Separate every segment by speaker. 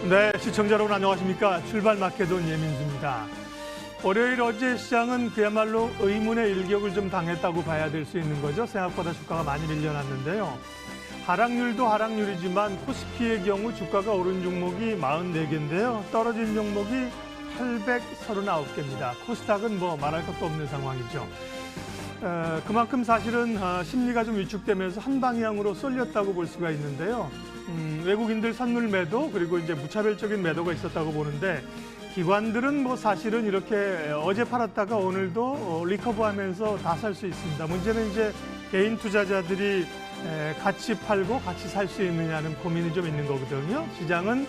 Speaker 1: 네, 시청자 여러분 안녕하십니까. 출발 마케돈 예민수입니다. 월요일 어제 시장은 그야말로 의문의 일격을 좀 당했다고 봐야 될 수 있는 거죠. 생각보다 주가가 많이 밀려났는데요. 하락률도 하락률이지만 코스피의 경우 주가가 오른 종목이 44개인데요. 떨어진 종목이 839개입니다. 코스닥은 뭐 말할 것도 없는 상황이죠. 그만큼 사실은 심리가 좀 위축되면서 한 방향으로 쏠렸다고 볼 수가 있는데요. 외국인들 선물 매도 그리고 이제 무차별적인 매도가 있었다고 보는데 기관들은 뭐 사실은 이렇게 어제 팔았다가 오늘도 리커버하면서 다 살 수 있습니다. 문제는 이제 개인 투자자들이 같이 팔고 같이 살 수 있느냐는 고민이 좀 있는 거거든요. 시장은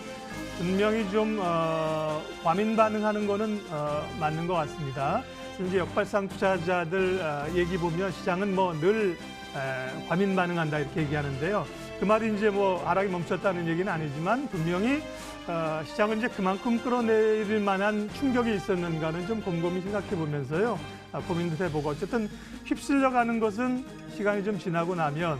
Speaker 1: 분명히 좀 과민 반응하는 거는 맞는 것 같습니다. 이제 역발상 투자자들 얘기 보면 시장은 뭐 늘 과민 반응한다 이렇게 얘기하는데요. 그 말이 이제 뭐 하락이 멈췄다는 얘기는 아니지만 분명히 시장은 이제 그만큼 끌어내릴 만한 충격이 있었는가는 좀 곰곰이 생각해 보면서요. 고민도 해보고 어쨌든 휩쓸려 가는 것은 시간이 좀 지나고 나면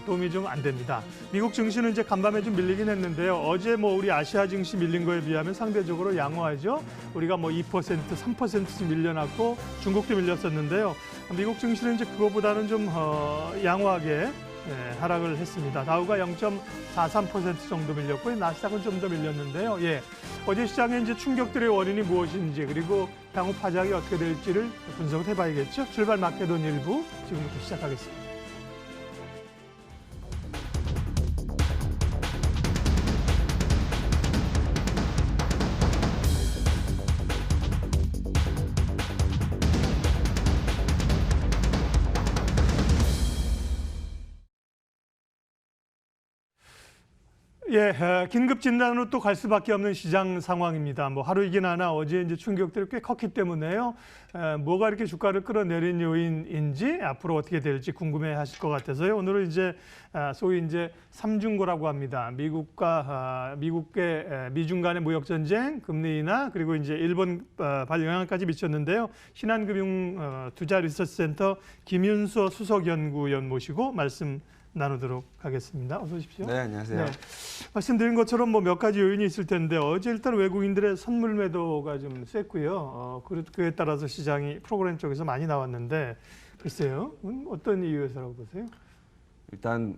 Speaker 1: 도움이 좀 안 됩니다. 미국 증시는 이제 간밤에 좀 밀리긴 했는데요. 어제 뭐 우리 아시아 증시 밀린 거에 비하면 상대적으로 양호하죠. 우리가 뭐 2%, 3%씩 밀려났고 중국도 밀렸었는데요. 미국 증시는 이제 그거보다는 좀 양호하게 하락을 했습니다. 다우가 0.43% 정도 밀렸고 나스닥은 좀 더 밀렸는데요. 어제 시장의 이제 충격들의 원인이 무엇인지 그리고 향후 파장이 어떻게 될지를 분석을 해봐야겠죠. 출발 마케돈 일부 지금부터 시작하겠습니다. 긴급 진단으로 또 갈 수밖에 없는 시장 상황입니다. 뭐 하루이긴 하나 어제 이제 충격들이 꽤 컸기 때문에요. 뭐가 이렇게 주가를 끌어내린 요인인지 앞으로 어떻게 될지 궁금해하실 것 같아서요. 오늘은 이제 소위 이제 삼중고라고 합니다. 미국의 미중 간의 무역 전쟁, 금리 인하 그리고 이제 일본 발 영향까지 미쳤는데요. 신한금융 투자 리서치 센터 김윤서 수석 연구위원 모시고 말씀 나누도록 하겠습니다. 어서 오십시오.
Speaker 2: 네, 안녕하세요.
Speaker 1: 네. 말씀드린 것처럼 뭐 몇 가지 요인이 있을 텐데 어제 일단 외국인들의 선물 매도가 좀 셌고요. 그에 따라서 시장이 프로그램 쪽에서 많이 나왔는데 글쎄요. 어떤 이유에서라고 보세요?
Speaker 2: 일단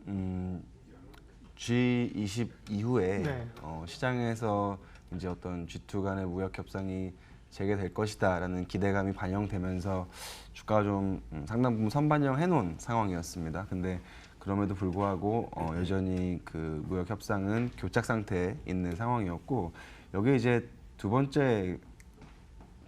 Speaker 2: G20 이후에 시장에서 이제 어떤 G2 간의 무역 협상이 재개될 것이다라는 기대감이 반영되면서 주가가 좀 상당 부분 선반영해 놓은 상황이었습니다. 근데 그럼에도 불구하고 여전히 그 무역 협상은 교착 상태에 있는 상황이었고 여기에 이제 두 번째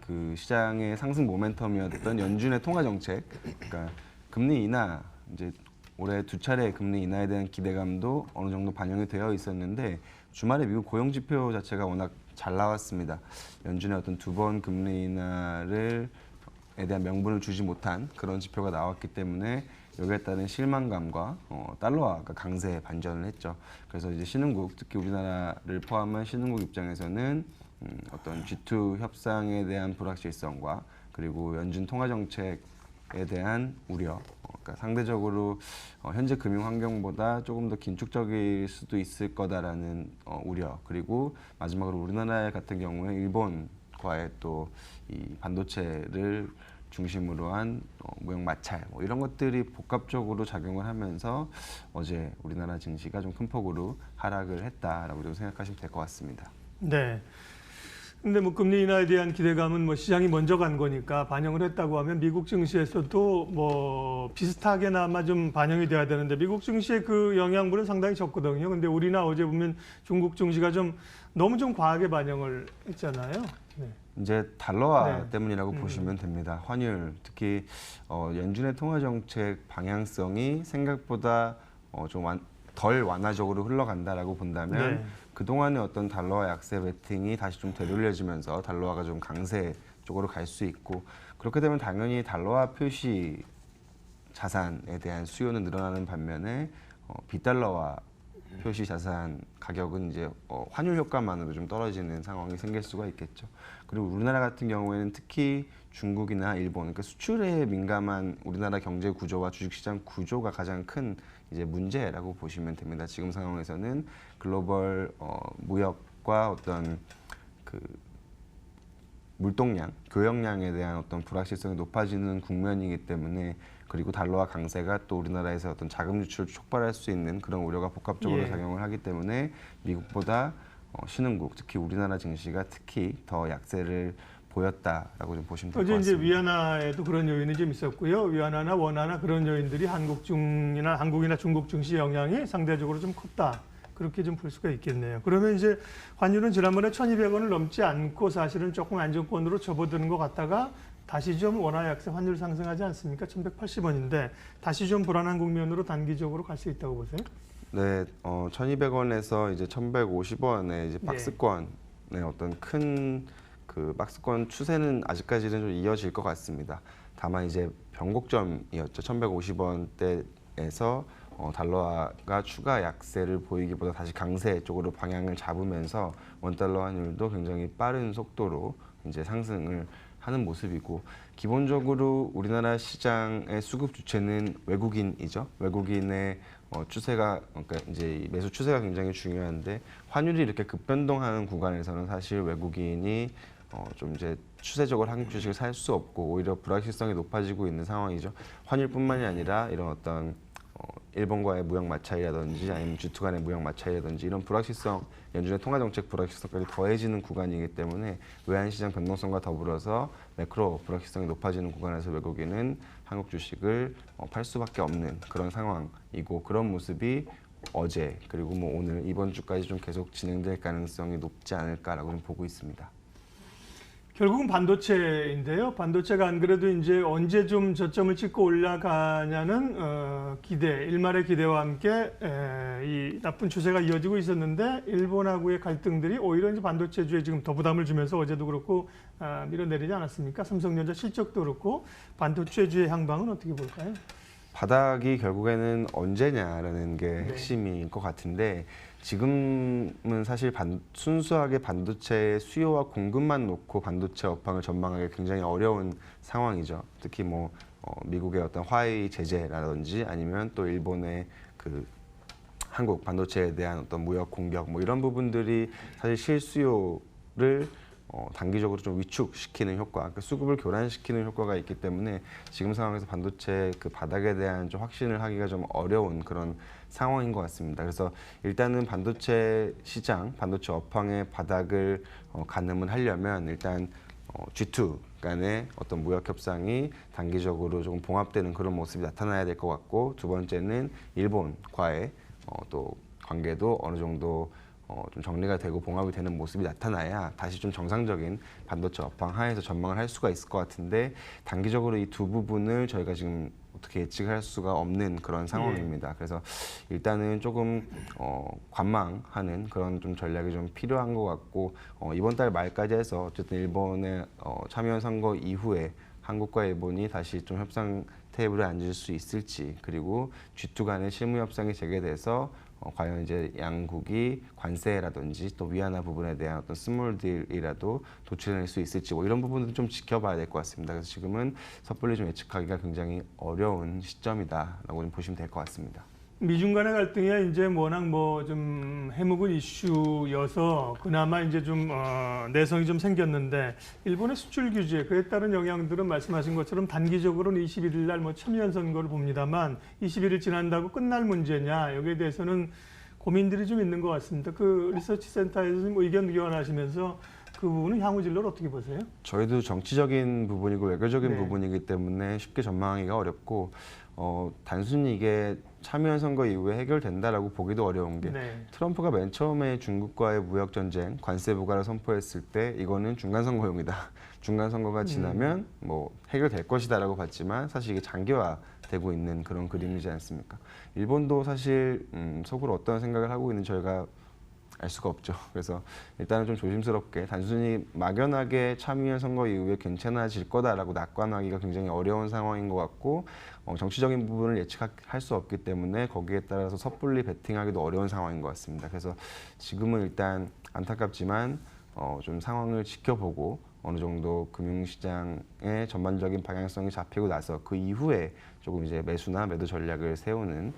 Speaker 2: 그 시장의 상승 모멘텀이었던 연준의 통화 정책, 그러니까 금리 인하 이제 올해 두 차례 금리 인하에 대한 기대감도 어느 정도 반영이 되어 있었는데 주말에 미국 고용 지표 자체가 워낙 잘 나왔습니다. 연준의 어떤 두 번 금리 인하에 대한 명분을 주지 못한 그런 지표가 나왔기 때문에 여기에 따른 실망감과 달러화가 강세 반전을 했죠. 그래서 이제 신흥국, 특히 우리나라를 포함한 신흥국 입장에서는 어떤 G2 협상에 대한 불확실성과 그리고 연준 통화 정책에 대한 우려, 그러니까 상대적으로 현재 금융 환경보다 조금 더 긴축적일 수도 있을 거다라는 우려, 그리고 마지막으로 우리나라 같은 경우에 일본과의 또 이 반도체를 중심으로 한 무역 마찰 이런 것들이 복합적으로 작용을 하면서 어제 우리나라 증시가 좀 큰 폭으로 하락을 했다라고 생각하시면 될 것 같습니다.
Speaker 1: 네. 근데 뭐 금리 인하에 대한 기대감은 뭐 시장이 먼저 간 거니까 반영을 했다고 하면 미국 증시에서도 뭐 비슷하게나마 좀 반영이 돼야 되는데 미국 증시의 그 영향분은 상당히 적거든요. 근데 우리나 어제 보면 중국 증시가 좀 너무 좀 과하게 반영을 했잖아요. 네.
Speaker 2: 이제 달러화 때문이라고 보시면 됩니다. 환율, 특히 연준의 통화 정책 방향성이 생각보다 좀 덜 완화적으로 흘러간다라고 본다면 그동안의 어떤 달러화 약세 베팅이 다시 좀 되돌려지면서 달러화가 좀 강세 쪽으로 갈 수 있고 그렇게 되면 당연히 달러화 표시 자산에 대한 수요는 늘어나는 반면에 비달러화 표시 자산 가격은 이제 환율 효과만으로 좀 떨어지는 상황이 생길 수가 있겠죠. 그리고 우리나라 같은 경우에는 특히 중국이나 일본, 그러니까 수출에 민감한 우리나라 경제 구조와 주식시장 구조가 가장 큰 이제 문제라고 보시면 됩니다. 지금 상황에서는 글로벌 무역 쪽과 어떤 그 물동량, 교역량에 대한 어떤 불확실성이 높아지는 국면이기 때문에 그리고 달러화 강세가 또 우리나라에서 어떤 자금 유출을 촉발할 수 있는 그런 우려가 복합적으로 작용을 하기 때문에 미국보다 신흥국, 특히 우리나라 증시가 특히 더 약세를 보였다라고 좀 보시면 될 것
Speaker 1: 어제
Speaker 2: 같습니다.
Speaker 1: 이제 위안화에도 그런 요인이 좀 있었고요. 위안화나 원화나 그런 요인들이 한국이나 중국 증시 영향이 상대적으로 좀 컸다. 그렇게 좀 볼 수가 있겠네요. 그러면 이제 환율은 지난번에 1,200원을 넘지 않고 사실은 조금 안정권으로 접어드는 것 같다가 다시 좀 원화 약세 환율 상승하지 않습니까? 1,180원인데 다시 좀 불안한 국면으로 단기적으로 갈 수 있다고 보세요?
Speaker 2: 네, 1,200원에서 이제 1,150원의 이제 박스권의 어떤 큰 그 박스권 추세는 아직까지는 좀 이어질 것 같습니다. 다만 이제 변곡점이었죠. 1,150원대에서 달러가 추가 약세를 보이기보다 다시 강세 쪽으로 방향을 잡으면서 원달러 환율도 굉장히 빠른 속도로 이제 상승을 하는 모습이고, 기본적으로 우리나라 시장의 수급 주체는 외국인이죠. 외국인의 추세가, 그러니까 이제 매수 추세가 굉장히 중요한데, 환율이 이렇게 급변동하는 구간에서는 사실 외국인이 좀 이제 추세적으로 한국 주식을 살 수 없고 오히려 불확실성이 높아지고 있는 상황이죠. 환율뿐만이 아니라 이런 어떤 일본과의 무역 마찰이라든지 아니면 G2 간의 무역 마찰이라든지 이런 불확실성, 연준의 통화정책 불확실성까지 더해지는 구간이기 때문에 외환시장 변동성과 더불어서 매크로 불확실성이 높아지는 구간에서 외국인은 한국 주식을 팔 수밖에 없는 그런 상황이고, 그런 모습이 어제 그리고 뭐 오늘 이번 주까지 좀 계속 진행될 가능성이 높지 않을까라고 좀 보고 있습니다.
Speaker 1: 결국은 반도체인데요. 반도체가 안 그래도 이제 언제 좀 저점을 찍고 올라가냐는 기대, 일말의 기대와 함께 이 나쁜 추세가 이어지고 있었는데 일본하고의 갈등들이 오히려 이제 반도체주에 지금 더 부담을 주면서 어제도 그렇고 밀어내리지 않았습니까? 삼성전자 실적도 그렇고 반도체주의 향방은 어떻게 볼까요?
Speaker 2: 바닥이 결국에는 언제냐라는 게 핵심일 것 같은데, 지금은 사실 순수하게 반도체의 수요와 공급만 놓고 반도체 업황을 전망하기 굉장히 어려운 상황이죠. 특히 뭐 미국의 어떤 화웨이 제재라든지 아니면 또 일본의 그 한국 반도체에 대한 어떤 무역 공격 뭐 이런 부분들이 사실 실수요를 단기적으로 좀 위축시키는 효과, 그러니까 수급을 교란시키는 효과가 있기 때문에 지금 상황에서 반도체 그 바닥에 대한 좀 확신을 하기가 좀 어려운 그런 상황인 것 같습니다. 그래서 일단은 반도체 시장, 반도체 업황의 바닥을 가늠을 하려면 일단 G2 간의 어떤 무역 협상이 단기적으로 조금 봉합되는 그런 모습이 나타나야 될 것 같고, 두 번째는 일본과의 또 관계도 어느 정도 좀 정리가 되고 봉합이 되는 모습이 나타나야 다시 좀 정상적인 반도체 업황 하에서 전망을 할 수가 있을 것 같은데, 단기적으로 이 두 부분을 저희가 지금 어떻게 예측할 수가 없는 그런 상황입니다. 그래서 일단은 조금 관망하는 그런 좀 전략이 좀 필요한 것 같고, 이번 달 말까지 해서 어쨌든 일본의 참여연 선거 이후에 한국과 일본이 다시 좀 협상 테이블에 앉을 수 있을지, 그리고 G2 간의 실무 협상이 재개돼서 과연 이제 양국이 관세라든지 또 위안화 부분에 대한 어떤 스몰 딜이라도 도출해낼 수 있을지 뭐 이런 부분도 좀 지켜봐야 될 것 같습니다. 그래서 지금은 섣불리 좀 예측하기가 굉장히 어려운 시점이다라고 좀 보시면 될 것 같습니다.
Speaker 1: 미중 간의 갈등이 이제 워낙 뭐 좀 해묵은 이슈여서 그나마 이제 좀 내성이 좀 생겼는데, 일본의 수출 규제 그에 따른 영향들은 말씀하신 것처럼 단기적으로는 21일 날 뭐 참여연 선거를 봅니다만 21일 지난다고 끝날 문제냐, 여기에 대해서는 고민들이 좀 있는 것 같습니다. 그 리서치 센터에서 좀 의견 교환하시면서 그 부분은 향후 진로를 어떻게 보세요?
Speaker 2: 저희도 정치적인 부분이고 외교적인 부분이기 때문에 쉽게 전망하기가 어렵고, 단순히 이게 참여연 선거 이후에 해결된다라고 보기도 어려운 게, 트럼프가 맨 처음에 중국과의 무역 전쟁, 관세 부과를 선포했을 때 이거는 중간 선거용이다. 중간 선거가 지나면 뭐 해결될 것이다라고 봤지만 사실 이게 장기화되고 있는 그런 그림이지 않습니까? 일본도 사실 속으로 어떤 생각을 하고 있는지 저희가 알 수가 없죠. 그래서 일단은 좀 조심스럽게, 단순히 막연하게 참여연 선거 이후에 괜찮아질 거다라고 낙관하기가 굉장히 어려운 상황인 것 같고, 정치적인 부분을 예측할 수 없기 때문에 거기에 따라서 섣불리 베팅하기도 어려운 상황인 것 같습니다. 그래서 지금은 일단 안타깝지만 좀 상황을 지켜보고 어느 정도 금융시장의 전반적인 방향성이 잡히고 나서 그 이후에 조금 이제 매수나 매도 전략을 세우는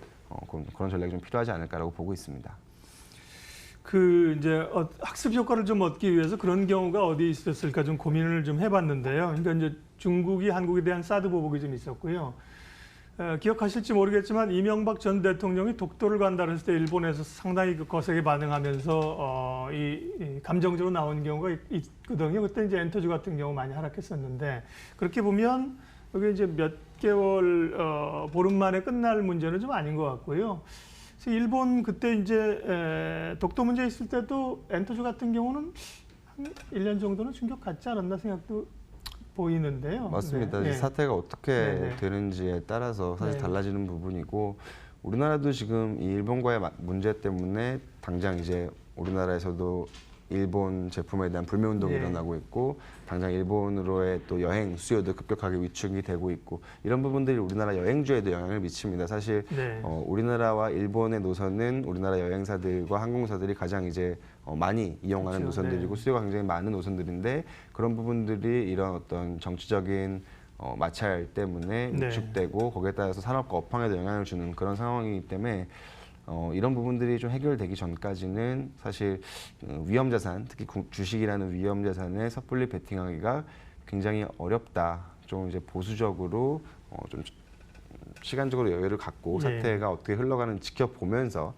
Speaker 2: 그런 전략이 좀 필요하지 않을까라고 보고 있습니다.
Speaker 1: 그 이제 학습 효과를 좀 얻기 위해서 그런 경우가 어디 있었을까 좀 고민을 좀 해봤는데요. 그러니까 이제 중국이 한국에 대한 사드 보복이 좀 있었고요. 기억하실지 모르겠지만 이명박 전 대통령이 독도를 간다 했을 때 일본에서 상당히 그 거세게 반응하면서 이 감정적으로 나온 경우가 있거든요. 그때 이제 엔터주 같은 경우 많이 하락했었는데 그렇게 보면 여기 이제 몇 개월 보름 만에 끝날 문제는 좀 아닌 것 같고요. 그래서 일본 그때 이제 독도 문제 있을 때도 엔터주 같은 경우는 한 1년 정도는 충격 갖지 않았나 생각도 보이는데요.
Speaker 2: 맞습니다.
Speaker 1: 네.
Speaker 2: 사태가 어떻게
Speaker 1: 네.
Speaker 2: 되는지에 따라서 사실
Speaker 1: 네.
Speaker 2: 달라지는 부분이고 우리나라도 지금 이 일본과의 문제 때문에 당장 이제 우리나라에서도 일본 제품에 대한 불매 운동이
Speaker 1: 네.
Speaker 2: 일어나고 있고 당장 일본으로의 또 여행 수요도 급격하게 위축이 되고 있고 이런 부분들이 우리나라 여행주에도 영향을 미칩니다. 사실
Speaker 1: 네.
Speaker 2: 우리나라와 일본의 노선은 우리나라 여행사들과 항공사들이 가장 이제 많이 이용하는
Speaker 1: 그렇죠.
Speaker 2: 노선들이고
Speaker 1: 네.
Speaker 2: 수요가 굉장히 많은 노선들인데 그런 부분들이 이런 어떤 정치적인 마찰 때문에
Speaker 1: 네.
Speaker 2: 위축되고 거기에 따라서 산업과 업황에도 영향을 주는 그런 상황이기 때문에 이런 부분들이 좀 해결되기 전까지는 사실 위험자산, 특히 주식이라는 위험자산에 섣불리 베팅하기가 굉장히 어렵다. 좀 이제 보수적으로 좀 시간적으로 여유를 갖고
Speaker 1: 네.
Speaker 2: 사태가 어떻게 흘러가는지 지켜보면서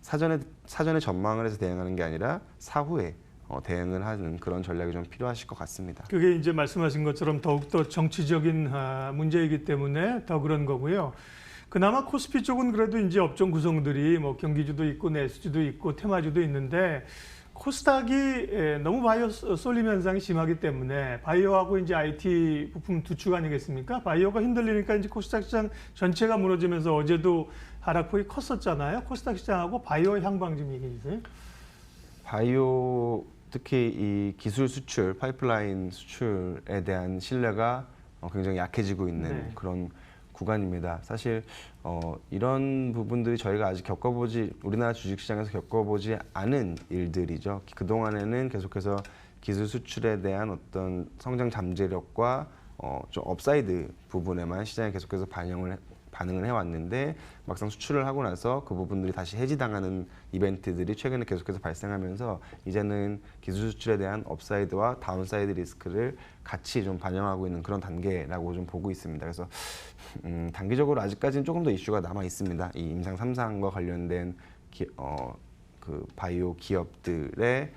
Speaker 2: 사전에 전망을 해서 대응하는 게 아니라 사후에 대응을 하는 그런 전략이 좀 필요하실 것 같습니다.
Speaker 1: 그게 이제 말씀하신 것처럼 더욱더 정치적인 문제이기 때문에 더 그런 거고요. 그나마 코스피 쪽은 그래도 이제 업종 구성들이 뭐 경기주도 있고 내수주도 있고 테마주도 있는데 코스닥이 너무 바이오 쏠림 현상이 심하기 때문에 바이오하고 이제 IT 부품 두 축 아니겠습니까? 바이오가 흔들리니까 이제 코스닥 시장 전체가 무너지면서 어제도 하락폭이 컸었잖아요. 코스닥 시장하고 바이오 향방 좀 얘기해 주세요.
Speaker 2: 바이오 특히 이 기술 수출, 파이프라인 수출에 대한 신뢰가 굉장히 약해지고 있는
Speaker 1: 네.
Speaker 2: 그런 구간입니다. 사실 이런 부분들이 저희가 아직 우리나라 주식시장에서 겪어보지 않은 일들이죠. 그동안에는 계속해서 기술 수출에 대한 어떤 성장 잠재력과 좀 업사이드 부분에만 시장에 계속해서 반응을 해왔는데 막상 수출을 하고 나서 그 부분들이 다시 해지당하는 이벤트들이 최근에 계속해서 발생하면서 이제는 기술 수출에 대한 업사이드와 다운사이드 리스크를 같이 좀 반영하고 있는 그런 단계라고 좀 보고 있습니다. 그래서 단기적으로 아직까지는 조금 더 이슈가 남아 있습니다. 이 임상 3상과 관련된 그 바이오 기업들의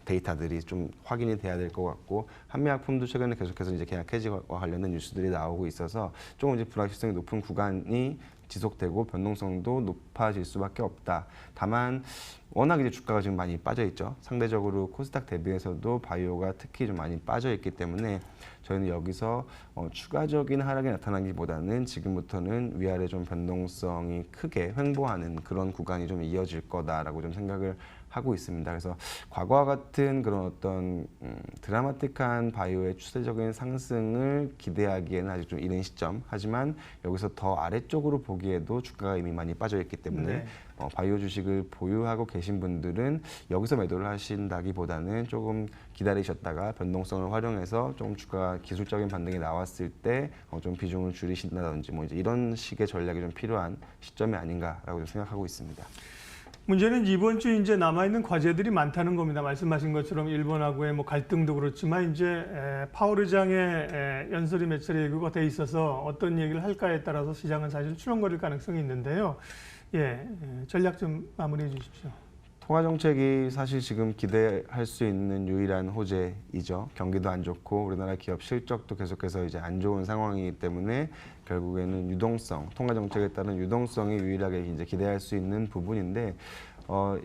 Speaker 2: 데이터들이 좀 확인이 돼야 될 것 같고 한미약품도 최근에 계속해서 이제 계약 해지와 관련된 뉴스들이 나오고 있어서 조금 이제 불확실성이 높은 구간이 지속되고 변동성도 높아질 수밖에 없다. 다만 워낙 이제 주가가 지금 많이 빠져 있죠. 상대적으로 코스닥 대비해서도 바이오가 특히 좀 많이 빠져 있기 때문에 저희는 여기서 추가적인 하락이 나타나기보다는 지금부터는 위아래 좀 변동성이 크게 횡보하는 그런 구간이 좀 이어질 거다라고 좀 생각을 하고 있습니다. 그래서 과거와 같은 그런 어떤 드라마틱한 바이오의 추세적인 상승을 기대하기에는 아직 좀 이른 시점. 하지만 여기서 더 아래쪽으로 보기에도 주가가 이미 많이 빠져 있기 때문에
Speaker 1: 네.
Speaker 2: 바이오 주식을 보유하고 계신 분들은 여기서 매도를 하신다기보다는 조금 기다리셨다가 변동성을 활용해서 조금 주가 기술적인 반등이 나왔을 때 좀 비중을 줄이신다든지 뭐 이제 이런 식의 전략이 좀 필요한 시점이 아닌가라고 좀 생각하고 있습니다.
Speaker 1: 문제는 이번 주 이제 남아있는 과제들이 많다는 겁니다. 말씀하신 것처럼 일본하고의 뭐 갈등도 그렇지만 이제 파월 의장의 연설이 몇 차례 예고가 돼 있어서 어떤 얘기를 할까에 따라서 시장은 사실 출렁거릴 가능성이 있는데요. 전략 좀 마무리해 주십시오.
Speaker 2: 통화 정책이 사실 지금 기대할 수 있는 유일한 호재이죠. 경기도 안 좋고 우리나라 기업 실적도 계속해서 이제 안 좋은 상황이기 때문에 결국에는 통화 정책에 따른 유동성이 유일하게 이제 기대할 수 있는 부분인데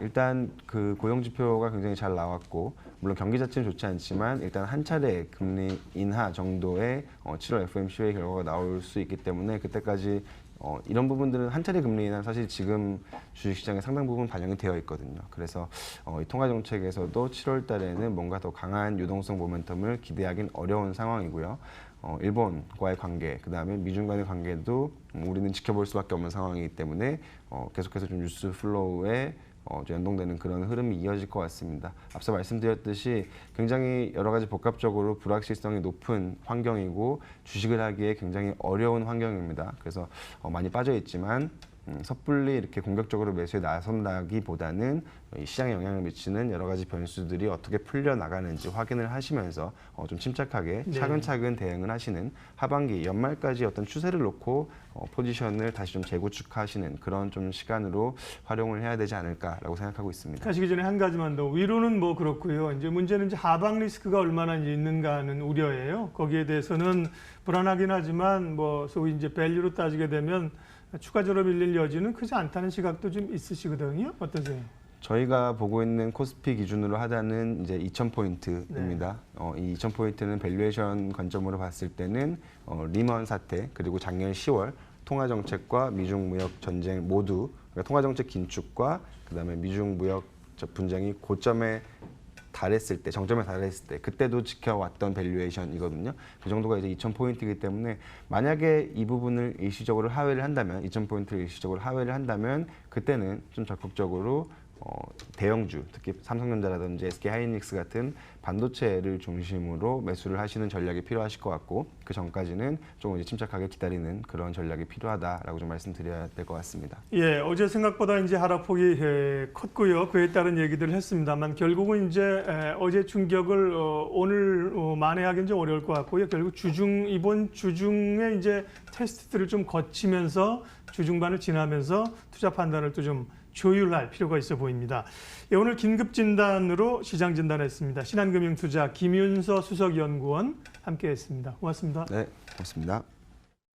Speaker 2: 일단 그 고용 지표가 굉장히 잘 나왔고 물론 경기 자체는 좋지 않지만 일단 한 차례 금리 인하 정도의 7월 FOMC의 결과가 나올 수 있기 때문에 그때까지 이런 부분들은 한 차례 금리 인하 사실 지금 주식시장에 상당 부분 반영이 되어 있거든요. 그래서 이 통화 정책에서도 7월 달에는 뭔가 더 강한 유동성 모멘텀을 기대하기는 어려운 상황이고요. 일본과의 관계, 그 다음에 미중 간의 관계도 우리는 지켜볼 수밖에 없는 상황이기 때문에 계속해서 좀 뉴스 플로우에 연동되는 그런 흐름이 이어질 것 같습니다. 앞서 말씀드렸듯이 굉장히 여러 가지 복합적으로 불확실성이 높은 환경이고 주식을 하기에 굉장히 어려운 환경입니다. 그래서 많이 빠져 있지만 섣불리 이렇게 공격적으로 매수에 나선다기보다는 이 시장에 영향을 미치는 여러 가지 변수들이 어떻게 풀려 나가는지 확인을 하시면서 좀 침착하게
Speaker 1: 네.
Speaker 2: 차근차근 대응을 하시는 하반기 연말까지 어떤 추세를 놓고 포지션을 다시 좀 재구축하시는 그런 좀 시간으로 활용을 해야 되지 않을까라고 생각하고 있습니다.
Speaker 1: 가시기 전에 한 가지만 더. 위로는 뭐 그렇고요. 이제 문제는 이제 하방 리스크가 얼마나 있는가 하는 우려예요. 거기에 대해서는 불안하긴 하지만 뭐 소위 이제 밸류로 따지게 되면 추가적으로 밀릴 여지는 크지 않다는 시각도 좀 있으시거든요. 어떠세요?
Speaker 2: 저희가 보고 있는 코스피 기준으로 하자는 이제 2,000포인트입니다. 이 2,000포인트는 밸류에이션 관점으로 봤을 때는 리먼 사태 그리고 작년 10월 통화 정책과 미중 무역 전쟁 모두 그러니까 통화 정책 긴축과 그다음에 미중 무역 분쟁이 고점에 달했을 때, 정점에 달했을 때 그때도 지켜왔던 밸류에이션이거든요. 그 정도가 이제 2,000포인트이기 때문에 만약에 이 부분을 일시적으로 하회를 한다면 2,000포인트를 일시적으로 하회를 한다면 그때는 좀 적극적으로 대형주, 특히 삼성전자라든지 SK하이닉스 같은 반도체를 중심으로 매수를 하시는 전략이 필요하실 것 같고 그 전까지는 조금 이제 침착하게 기다리는 그런 전략이 필요하다라고 좀 말씀드려야 될 것 같습니다.
Speaker 1: 예, 어제 생각보다 이제 하락폭이 컸고요. 그에 따른 얘기들을 했습니다만 결국은 이제 어제 충격을 오늘 만회하기는 좀 어려울 것 같고요. 결국 이번 주중에 이제 테스트들을 좀 거치면서 주중반을 지나면서 투자 판단을 또 좀 조율할 필요가 있어 보입니다. 예, 오늘 긴급 진단으로 시장 진단했습니다. 신한금융투자 김윤서 수석연구원 함께했습니다. 고맙습니다.
Speaker 2: 네, 고맙습니다.